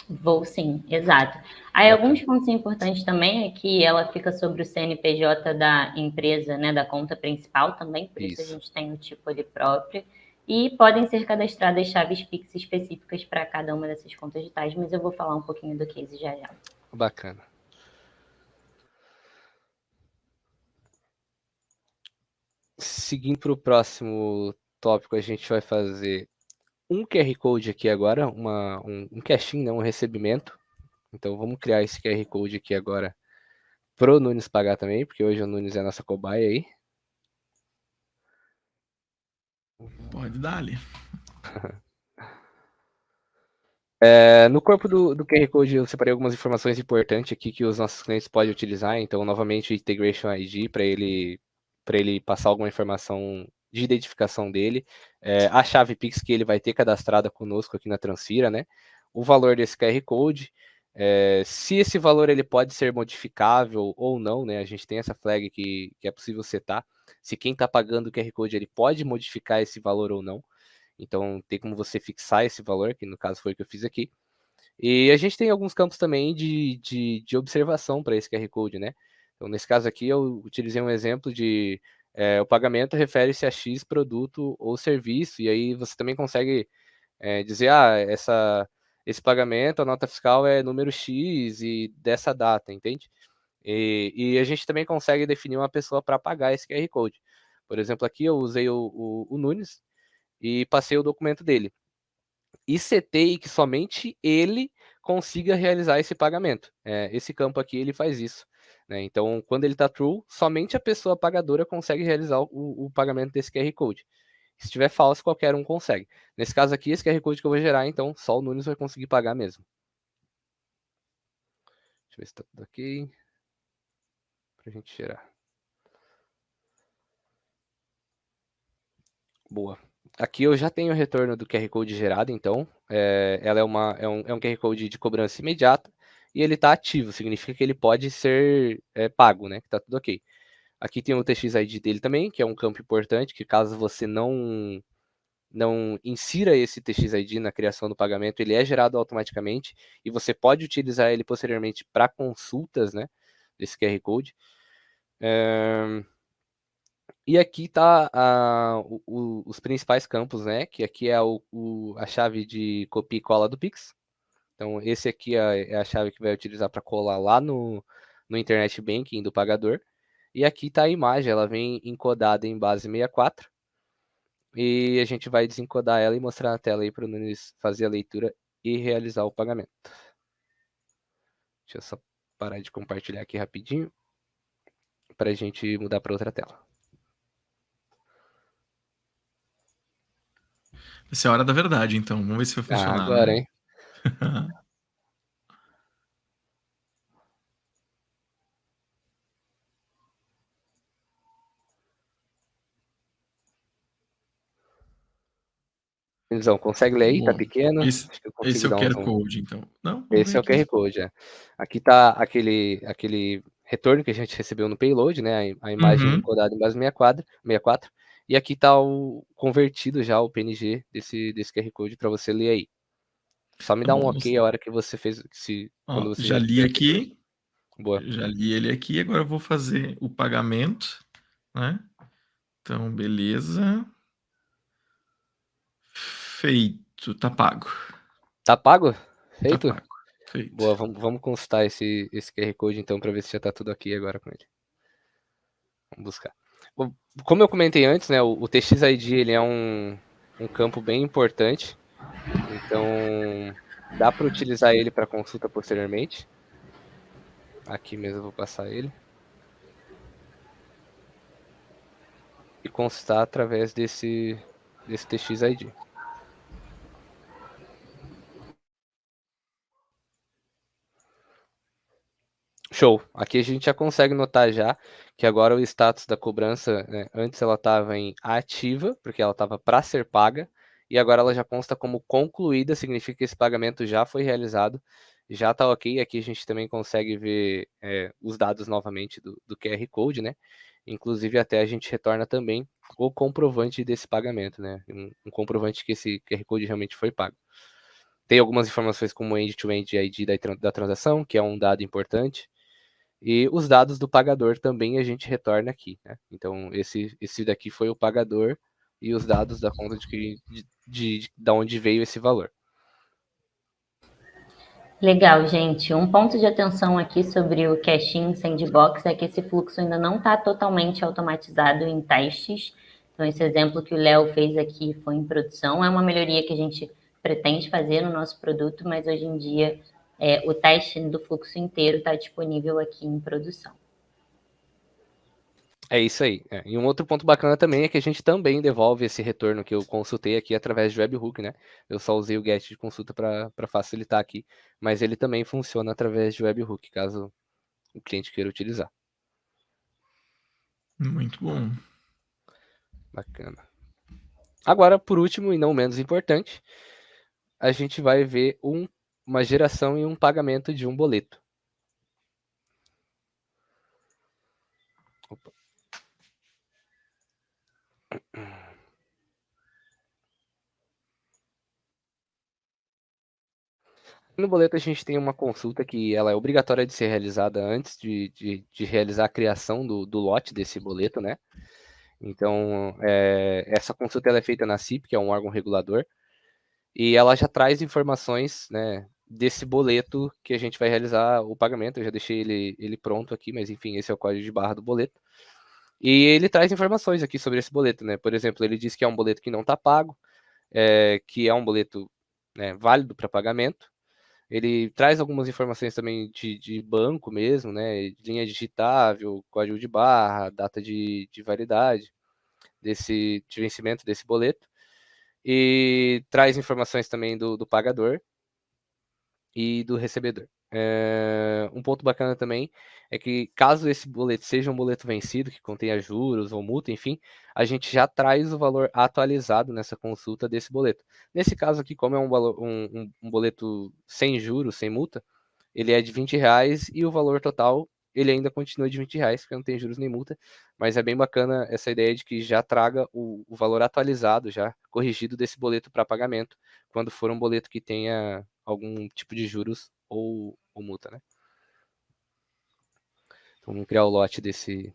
Vou sim, exato. Aí Bacana. alguns pontos importantes também é que ela fica sobre o CNPJ da empresa, né, da conta principal também, por isso a gente tem o tipo ali próprio. E podem ser cadastradas chaves Pix específicas para cada uma dessas contas digitais, mas eu vou falar um pouquinho do case já já. Bacana. Seguindo para o próximo tópico, a gente vai fazer um QR Code aqui agora, um cash-in, né, um recebimento. Então vamos criar esse QR Code aqui agora pro Nunes pagar também, porque hoje o Nunes é a nossa cobaia aí. Pode dar ali. No corpo do QR Code eu separei algumas informações importantes aqui que os nossos clientes podem utilizar. Então, novamente, o Integration ID para ele passar alguma informação de identificação dele, a chave Pix que ele vai ter cadastrada conosco aqui na Transfira, né? O valor desse QR Code, se esse valor ele pode ser modificável ou não, né? A gente tem essa flag que é possível setar. Se quem está pagando o QR Code ele pode modificar esse valor ou não. Então, tem como você fixar esse valor, que no caso foi o que eu fiz aqui. E a gente tem alguns campos também de observação para esse QR Code, né? Então, nesse caso aqui, eu utilizei um exemplo de o pagamento refere-se a X produto ou serviço, e aí você também consegue dizer, esse pagamento, a nota fiscal é número X e dessa data, entende? E a gente também consegue definir uma pessoa para pagar esse QR Code. Por exemplo, aqui eu usei o Nunes e passei o documento dele e setei que somente ele consiga realizar esse pagamento. Esse campo aqui ele faz isso, né? Então, quando ele está true, somente a pessoa pagadora consegue realizar o pagamento desse QR Code. Se tiver falso, qualquer um consegue. Nesse caso aqui, esse QR Code que eu vou gerar, então só o Nunes vai conseguir pagar mesmo. Deixa eu ver se está tudo ok. Para a gente gerar. Boa. Aqui eu já tenho o retorno do QR Code gerado, então ela é um QR Code de cobrança imediata e ele está ativo, significa que ele pode ser pago, né? Que está tudo ok. Aqui tem o TXID dele também, que é um campo importante, que caso você não insira esse TXID na criação do pagamento, ele é gerado automaticamente e você pode utilizar ele posteriormente para consultas, né? Desse QR Code. E aqui está os principais campos, né? Que aqui é a chave de copia e cola do Pix. Então, esse aqui é a chave que vai utilizar para colar lá no Internet Banking do pagador. E aqui está a imagem, ela vem encodada em base 64. E a gente vai desencodar ela e mostrar na tela aí para o Nunes fazer a leitura e realizar o pagamento. Deixa eu só parar de compartilhar aqui rapidinho para a gente mudar para outra tela. Vai ser a hora da verdade, então. Vamos ver se vai funcionar, Agora, né? hein? Nilson, consegue ler aí? Tá Bom, pequeno? esse, Acho que eu esse consigo é o dar um QR zoom. Code, então. Não, vamos Esse ver é o aqui. QR Code, é. Aqui tá aquele retorno que a gente recebeu no payload, né? A imagem encodada em base 64. E aqui tá o convertido já, o PNG desse QR Code para você ler aí. Só me Tá dá um bom. ok a hora que você fez, quando Ó, você já já li tiver feito. aqui. Boa. Já li ele aqui. Agora eu vou fazer o pagamento, né? Então, beleza. Feito. Tá pago. Tá pago? Tá Feito? pago. Feito. Boa, vamos consultar esse QR Code então para ver se já tá tudo aqui agora com ele. Vamos buscar. Bom, como eu comentei antes, né, o TXID ele é um campo bem importante, então dá para utilizar ele para consulta posteriormente. Aqui mesmo eu vou passar ele. E consultar através desse TXID. Show. Aqui a gente já consegue notar já que agora o status da cobrança, né, antes ela estava em ativa, porque ela estava para ser paga, e agora ela já consta como concluída, significa que esse pagamento já foi realizado, já está ok. Aqui a gente também consegue ver os dados novamente do QR Code, né? Inclusive até a gente retorna também o comprovante desse pagamento, né? Um comprovante que esse QR Code realmente foi pago. Tem algumas informações como end-to-end ID da transação, que é um dado importante. E os dados do pagador também a gente retorna aqui, né? Então, esse daqui foi o pagador e os dados da conta de onde veio esse valor. Legal, gente. Um ponto de atenção aqui sobre o Cash-in Sandbox é que esse fluxo ainda não está totalmente automatizado em testes. Então, esse exemplo que o Léo fez aqui foi em produção. É uma melhoria que a gente pretende fazer no nosso produto, mas hoje em dia o teste do fluxo inteiro está disponível aqui em produção. É isso aí. E um outro ponto bacana também é que a gente também devolve esse retorno que eu consultei aqui através de webhook, né? Eu só usei o get de consulta para facilitar aqui, mas ele também funciona através de webhook, caso o cliente queira utilizar. Muito bom. Bacana. Agora, por último e não menos importante, a gente vai ver uma geração e um pagamento de um boleto. Opa. No boleto a gente tem uma consulta que ela é obrigatória de ser realizada antes de realizar a criação do lote desse boleto, né? Então, essa consulta ela é feita na CIP, que é um órgão regulador, e ela já traz informações, né, desse boleto que a gente vai realizar o pagamento. Eu já deixei ele pronto aqui, mas enfim, esse é o código de barra do boleto. E ele traz informações aqui sobre esse boleto, né? Por exemplo, ele diz que é um boleto que não está pago, que é um boleto, né, válido para pagamento. Ele traz algumas informações também de banco mesmo, né? Linha digitável, código de barra, data de validade de vencimento desse boleto. E traz informações também do pagador e do recebedor. Um ponto bacana também é que, caso esse boleto seja um boleto vencido, que contenha juros ou multa, enfim, a gente já traz o valor atualizado nessa consulta desse boleto. Nesse caso aqui, como é um boleto sem juros, sem multa, ele é de R$20 e o valor total ele ainda continua de R$20, porque não tem juros nem multa, mas é bem bacana essa ideia de que já traga o valor atualizado, já corrigido desse boleto para pagamento, quando for um boleto que tenha algum tipo de juros ou multa, né? Então vamos criar o lote desse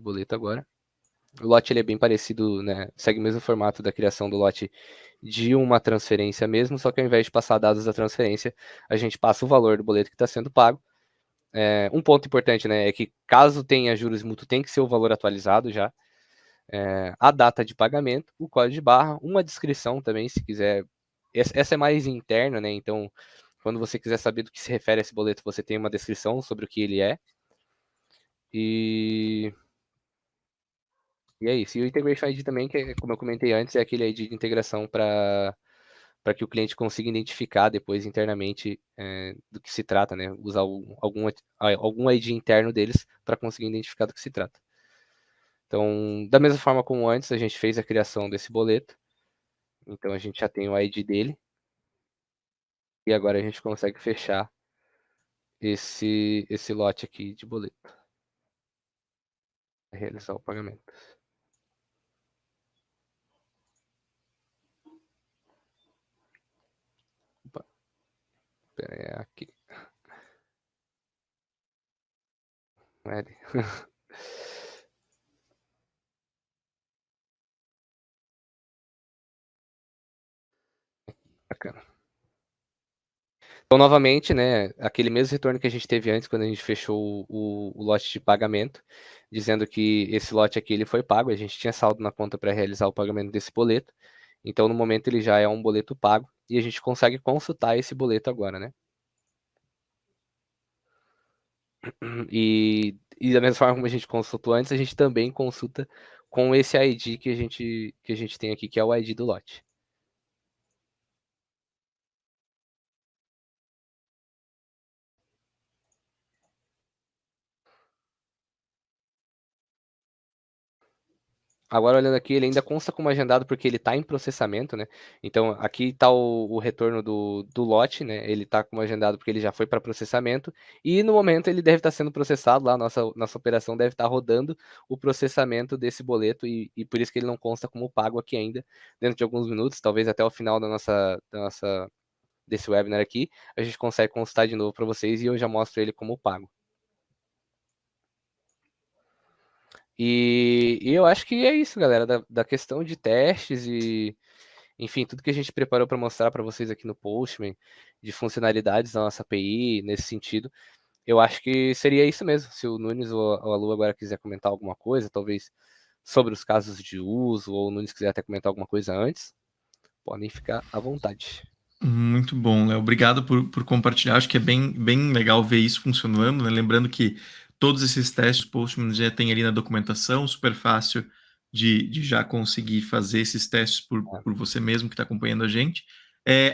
boleto agora. O lote ele é bem parecido, né? Segue o mesmo formato da criação do lote de uma transferência mesmo, só que ao invés de passar dados da transferência, a gente passa o valor do boleto que está sendo pago. Um ponto importante, né, é que caso tenha juros e multa, tem que ser o valor atualizado já. A data de pagamento, o código de barra, uma descrição também, se quiser. Essa é mais interna, né? Então, quando você quiser saber do que se refere a esse boleto, você tem uma descrição sobre o que ele é. E é isso. E o Integration ID também, que como eu comentei antes, é aquele ID de integração para que o cliente consiga identificar depois internamente do que se trata, né? Usar algum ID interno deles para conseguir identificar do que se trata. Então, da mesma forma como antes, a gente fez a criação desse boleto. Então a gente já tem o ID dele. E agora a gente consegue fechar esse lote aqui de boleto. Realizar o pagamento. Opa. Pera aí, aqui. Ele. Bacana. Então, novamente, né, aquele mesmo retorno que a gente teve antes, quando a gente fechou o lote de pagamento, dizendo que esse lote aqui ele foi pago, a gente tinha saldo na conta para realizar o pagamento desse boleto. Então, no momento, ele já é um boleto pago e a gente consegue consultar esse boleto agora, né? E da mesma forma como a gente consultou antes, a gente também consulta com esse ID que a gente tem aqui, que é o ID do lote. Agora, olhando aqui, ele ainda consta como agendado porque ele está em processamento, né? Então, aqui está o retorno do lote, né? Ele está como agendado porque ele já foi para processamento. E no momento ele deve estar sendo processado lá, nossa operação deve estar rodando o processamento desse boleto e por isso que ele não consta como pago aqui ainda. Dentro de alguns minutos, talvez até o final desse webinar aqui, a gente consegue constar de novo para vocês e eu já mostro ele como pago. E eu acho que é isso, galera, da questão de testes e, enfim, tudo que a gente preparou para mostrar para vocês aqui no Postman, de funcionalidades da nossa API, nesse sentido, eu acho que seria isso mesmo. Se o Nunes ou a Lu agora quiser comentar alguma coisa, talvez sobre os casos de uso, ou o Nunes quiser até comentar alguma coisa antes, podem ficar à vontade. Muito bom, Léo. Obrigado por compartilhar. Acho que é bem legal ver isso funcionando, né? Lembrando que todos esses testes Postman já tem ali na documentação, super fácil de já conseguir fazer esses testes por você mesmo que está acompanhando a gente.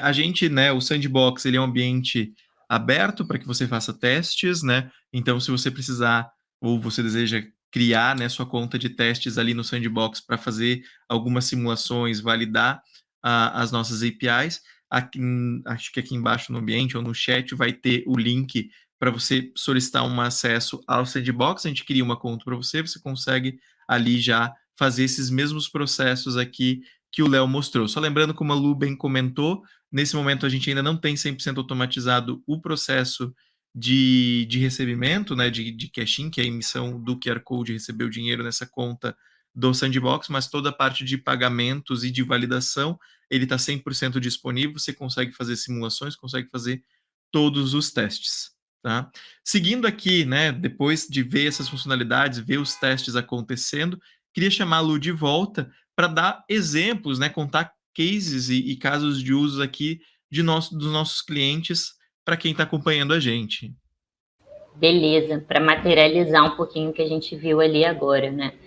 A gente, né, o Sandbox, ele é um ambiente aberto para que você faça testes, né? Então, se você precisar ou você deseja criar, né, sua conta de testes ali no Sandbox para fazer algumas simulações, validar as nossas APIs, aqui, acho que aqui embaixo no ambiente ou no chat vai ter o link para você solicitar um acesso ao Sandbox. A gente cria uma conta para você, você consegue ali já fazer esses mesmos processos aqui que o Léo mostrou. Só lembrando, como a Lu bem comentou, nesse momento a gente ainda não tem 100% automatizado o processo de recebimento, né, de cash-in, que é a emissão do QR Code, receber o dinheiro nessa conta do Sandbox, mas toda a parte de pagamentos e de validação ele está 100% disponível, você consegue fazer simulações, consegue fazer todos os testes. Tá? Seguindo aqui, né, depois de ver essas funcionalidades, ver os testes acontecendo, queria chamar a Lu de volta para dar exemplos, né, contar cases e casos de uso aqui dos nossos clientes para quem está acompanhando a gente. Beleza, para materializar um pouquinho o que a gente viu ali agora, né?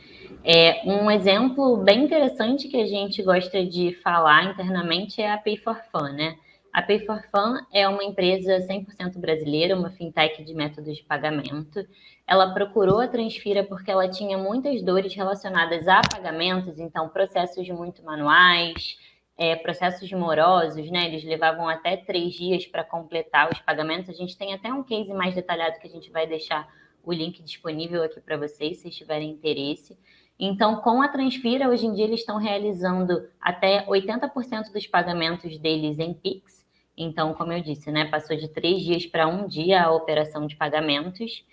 Um exemplo bem interessante que a gente gosta de falar internamente é a Pay for Fun, né? A Pay for Fun é uma empresa 100% brasileira, uma fintech de métodos de pagamento. Ela procurou a Transfira porque ela tinha muitas dores relacionadas a pagamentos, então processos muito manuais, processos morosos, né? Eles levavam até 3 dias para completar os pagamentos. A gente tem até um case mais detalhado que a gente vai deixar o link disponível aqui para vocês, se tiverem interesse. Então, com a Transfira, hoje em dia, eles estão realizando até 80% dos pagamentos deles em Pix. Então, como eu disse, né, passou de 3 dias para 1 dia a operação de pagamentos.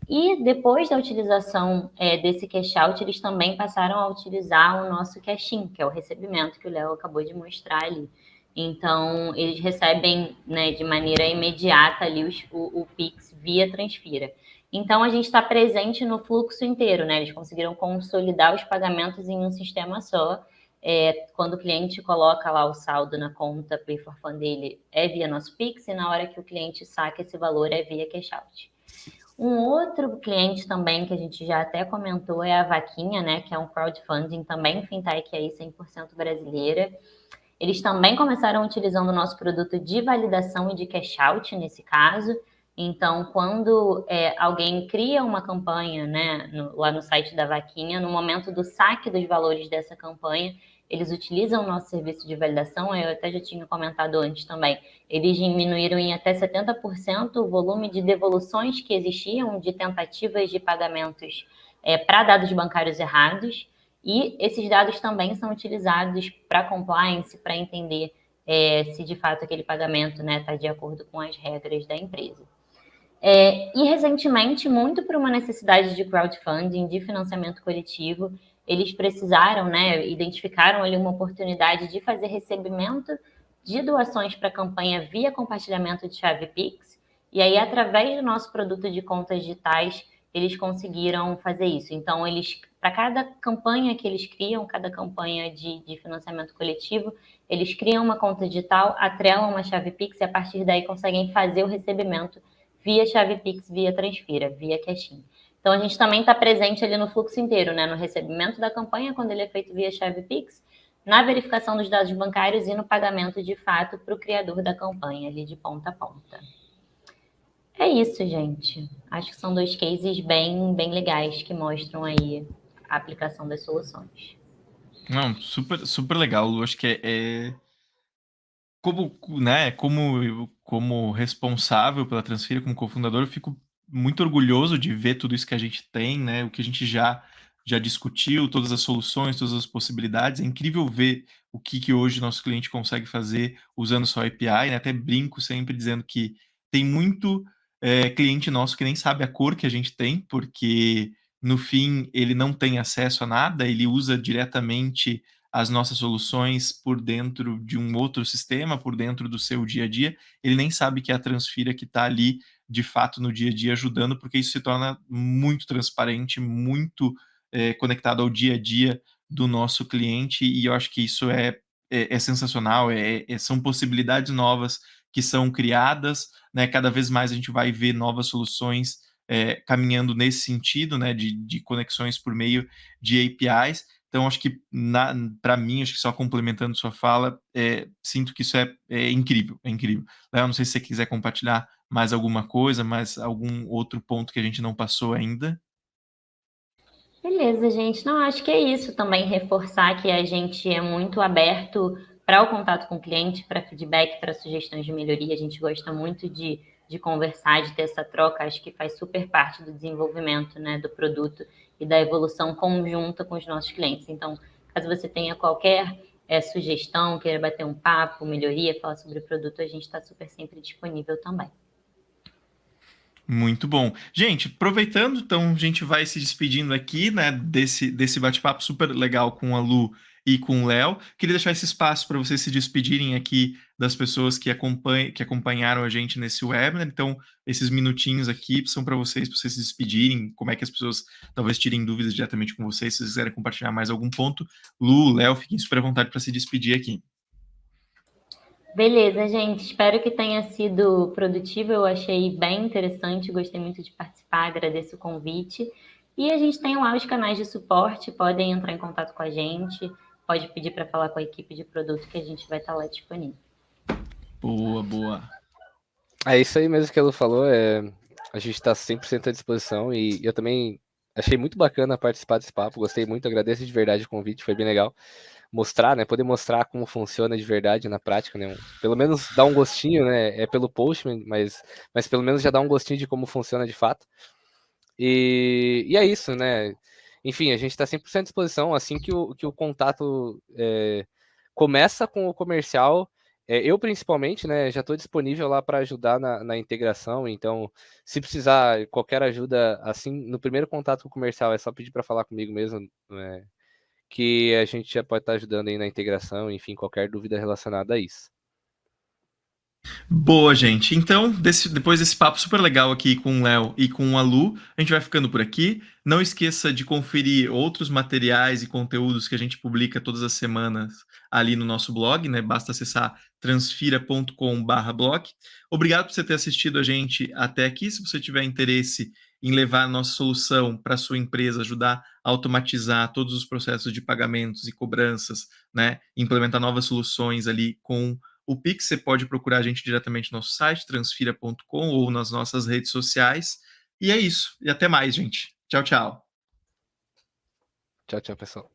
E depois da utilização desse cash out, eles também passaram a utilizar o nosso cash-in, que é o recebimento que o Léo acabou de mostrar ali. Então, eles recebem, né, de maneira imediata ali o Pix via Transfira. Então, a gente está presente no fluxo inteiro, né? Eles conseguiram consolidar os pagamentos em um sistema só. Quando o cliente coloca lá o saldo na conta Pay for Fun dele, é via nosso Pix, e na hora que o cliente saca esse valor, é via cash out. Um outro cliente também que a gente já até comentou é a Vaquinha, né? Que é um crowdfunding também fintech aí 100% brasileira. Eles também começaram utilizando o nosso produto de validação e de cash out nesse caso. Então, quando alguém cria uma campanha, né, lá no site da Vaquinha, no momento do saque dos valores dessa campanha, eles utilizam o nosso serviço de validação, eu até já tinha comentado antes também, eles diminuíram em até 70% o volume de devoluções que existiam de tentativas de pagamentos para dados bancários errados, e esses dados também são utilizados para compliance, para entender se de fato aquele pagamento está de acordo com as regras da empresa. E recentemente, muito por uma necessidade de crowdfunding, de financiamento coletivo, eles precisaram, identificaram ali uma oportunidade de fazer recebimento de doações para a campanha via compartilhamento de chave Pix, e aí, através do nosso produto de contas digitais, eles conseguiram fazer isso. Então, para cada campanha que eles criam, cada campanha de financiamento coletivo, eles criam uma conta digital, atrelam uma chave Pix e a partir daí conseguem fazer o recebimento via chave Pix, via Transfira, via Caixinha. Então, a gente também está presente ali no fluxo inteiro, no recebimento da campanha, quando ele é feito via chave Pix, na verificação dos dados bancários e no pagamento, de fato, para o criador da campanha, ali de ponta a ponta. É isso, gente. Acho que são 2 cases bem legais que mostram aí a aplicação das soluções. Não, super, super legal, Lu. Acho que como responsável pela Transfira, como cofundador, eu fico muito orgulhoso de ver tudo isso que a gente tem, o que a gente já discutiu, todas as soluções, todas as possibilidades. É incrível ver o que hoje nosso cliente consegue fazer usando só API, Até brinco sempre dizendo que tem muito cliente nosso que nem sabe a cor que a gente tem, porque no fim ele não tem acesso a nada, ele usa diretamente as nossas soluções por dentro de um outro sistema, por dentro do seu dia a dia, ele nem sabe que é a Transfira que está ali, de fato, no dia a dia ajudando, porque isso se torna muito transparente, muito conectado ao dia a dia do nosso cliente, e eu acho que isso é sensacional, são possibilidades novas que são criadas, cada vez mais a gente vai ver novas soluções caminhando nesse sentido, de conexões por meio de APIs. Então, acho que, para mim, acho que só complementando sua fala, sinto que isso é incrível, é incrível. Léo, não sei se você quiser compartilhar mais alguma coisa, mais algum outro ponto que a gente não passou ainda. Beleza, gente. Não, acho que é isso também, reforçar que a gente é muito aberto para o contato com o cliente, para feedback, para sugestões de melhoria. A gente gosta muito de conversar, de ter essa troca. Acho que faz super parte do desenvolvimento, do produto e da evolução conjunta com os nossos clientes. Então, caso você tenha qualquer sugestão, queira bater um papo, melhoria, falar sobre o produto, a gente está super sempre disponível também. Muito bom. Gente, aproveitando, então a gente vai se despedindo aqui, desse bate-papo super legal com a Lu e com o Léo. Queria deixar esse espaço para vocês se despedirem aqui das pessoas que acompanharam a gente nesse webinar. Então, esses minutinhos aqui são para vocês se despedirem, como é que as pessoas talvez tirem dúvidas diretamente com vocês, se vocês quiserem compartilhar mais algum ponto. Lu, Léo, fiquem super à vontade para se despedir aqui. Beleza, gente. Espero que tenha sido produtivo. Eu achei bem interessante, gostei muito de participar, agradeço o convite. E a gente tem lá os canais de suporte, podem entrar em contato com a gente, pode pedir para falar com a equipe de produto que a gente vai estar lá disponível. Boa, boa. É isso aí mesmo que ela falou, a gente está 100% à disposição e eu também achei muito bacana participar desse papo, gostei muito, agradeço de verdade o convite, foi bem legal. Mostrar, poder mostrar como funciona de verdade na prática, pelo menos dar um gostinho, é pelo post, mas pelo menos já dá um gostinho de como funciona de fato. E é isso, Enfim, a gente está 100% à disposição, assim que o contato começa com o comercial, eu principalmente, já estou disponível lá para ajudar na integração, então se precisar qualquer ajuda, assim, no primeiro contato com o comercial, é só pedir para falar comigo mesmo, que a gente já pode estar ajudando aí na integração, enfim, qualquer dúvida relacionada a isso. Boa, gente. Então, depois desse papo super legal aqui com o Léo e com a Lu, a gente vai ficando por aqui. Não esqueça de conferir outros materiais e conteúdos que a gente publica todas as semanas ali no nosso blog, Basta acessar transfira.com/blog. Obrigado por você ter assistido a gente até aqui. Se você tiver interesse em levar a nossa solução para a sua empresa, ajudar a automatizar todos os processos de pagamentos e cobranças, implementar novas soluções ali com o Pix, você pode procurar a gente diretamente no nosso site, transfira.com, ou nas nossas redes sociais. E é isso. E até mais, gente. Tchau, tchau. Tchau, tchau, pessoal.